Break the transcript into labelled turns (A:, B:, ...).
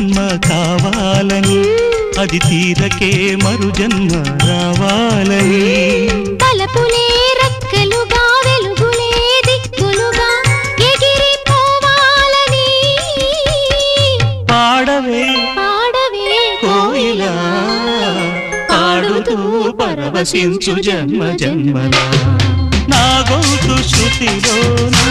A: జన్మ కావాలని అది తీరకే మరు జన్మ రావాలని
B: తలపులే రెక్కలుగా వెలుగులే దిక్కులుగా ఎగిరిపోవాలని
A: పాడవే
B: పాడవే
A: కోయిలా పాడుతూ పరవశించు జన్మ జన్మలా నా గొంతు శృతిలోనా